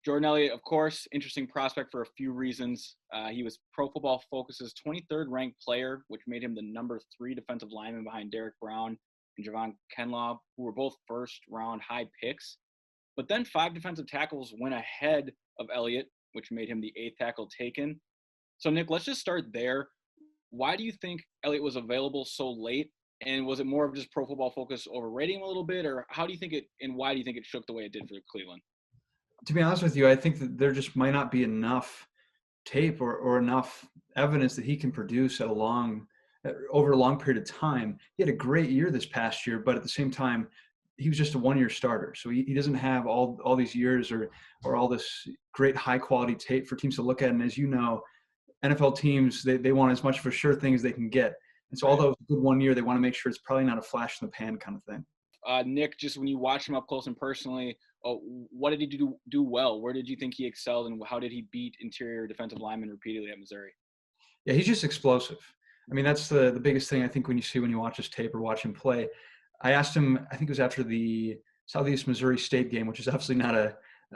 Jordan Eilliott, of course, interesting prospect for a few reasons. He was Pro Football Focus's 23rd ranked player, which made him the number 3 defensive lineman behind Derek Brown and Javon Kenlaw, who were both first round high picks. But then 5 defensive tackles went ahead of Elliott, which made him the 8th tackle taken. So, Nick, let's just start there. Why do you think Elliott was available so late? And was it more of just Pro Football Focus overrating him a little bit, or how do you think it, and why do you think it shook the way it did for Cleveland? To be honest with you, I think that there just might not be enough tape or enough evidence that he can produce over a long period of time. He had a great year this past year, but at the same time, he was just a one-year starter. So he doesn't have all these years or all this great high quality tape for teams to look at. And as you know, NFL teams, they want as much of a sure thing as they can get. And so Right. although it's a good 1 year, they want to make sure it's probably not a flash in the pan kind of thing. Nick, just when you watch him up close and personally, what did he do well? Where did you think he excelled, and how did he beat interior defensive linemen repeatedly at Missouri? Yeah, he's just explosive. I mean, that's the biggest thing I think when you watch his tape or watch him play. I asked him, I think it was after the Southeast Missouri State game, which is obviously not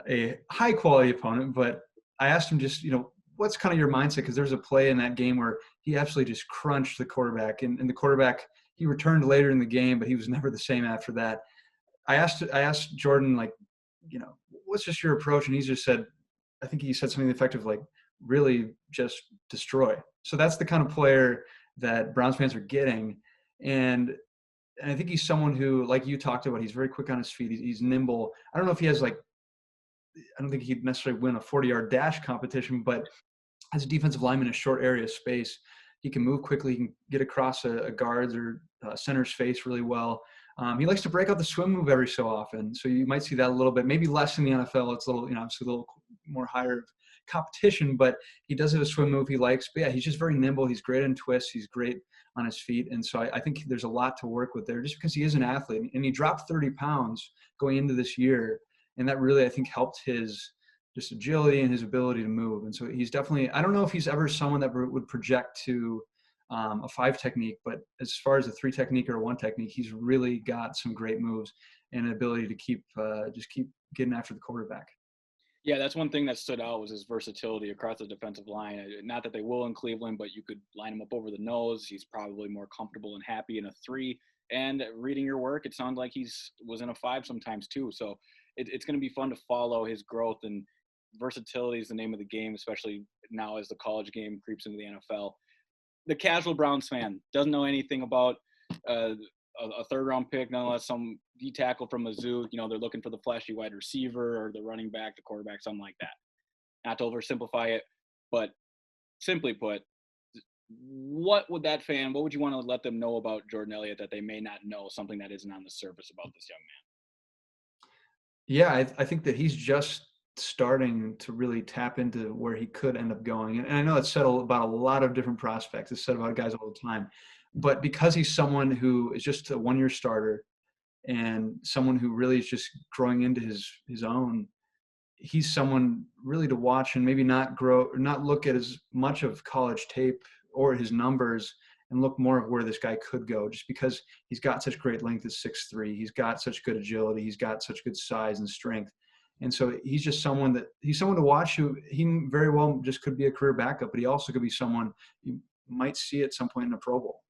a high quality opponent, but I asked him just, what's kind of your mindset? Because there's a play in that game where he absolutely just crunched the quarterback, and the quarterback, he returned later in the game, but he was never the same after that. I asked Jordan, like, what's just your approach? And he just said, I think he said something effective like, really just destroy. So that's the kind of player that Browns fans are getting. And I think he's someone who, like you talked about, he's very quick on his feet. He's nimble. I don't know if he has I don't think he'd necessarily win a 40-yard dash competition, but as a defensive lineman in a short area of space, he can move quickly. He can get across a guard's or center's face really well. He likes to break out the swim move every so often. So you might see that a little bit, maybe less in the NFL. It's a little, obviously a little more higher competition, but he does have a swim move he likes. But yeah, he's just very nimble. He's great in twists. He's great on his feet. And so I think there's a lot to work with there just because he is an athlete. And he dropped 30 pounds going into this year. And that really, I think, helped his just agility and his ability to move. And so he's definitely, I don't know if he's ever someone that would project to a 5 technique, but as far as a 3 technique or a 1 technique, he's really got some great moves and an ability to keep getting after the quarterback. Yeah, that's one thing that stood out was his versatility across the defensive line. Not that they will in Cleveland, but you could line him up over the nose. He's probably more comfortable and happy in a 3. And reading your work, it sounds like was in a 5 sometimes too. So it's going to be fun to follow his growth, and versatility is the name of the game, especially now as the college game creeps into the NFL. The casual Browns fan doesn't know anything about a 3rd round pick, nonetheless some D tackle from Mizzou. They're looking for the flashy wide receiver or the running back, the quarterback, something like that. Not to oversimplify it, but simply put, what would you want to let them know about Jordan Elliott that they may not know, something that isn't on the surface about this young man? Yeah, I think that he's just starting to really tap into where he could end up going. And I know it's said about a lot of different prospects. It's said about guys all the time. But because he's someone who is just a 1-year starter and someone who really is just growing into his own, he's someone really to watch and maybe not look at as much of college tape or his numbers and look more of where this guy could go, just because he's got such great length at 6'3". He's got such good agility. He's got such good size and strength. And so he's someone to watch who he very well just could be a career backup, but he also could be someone you might see at some point in a Pro Bowl.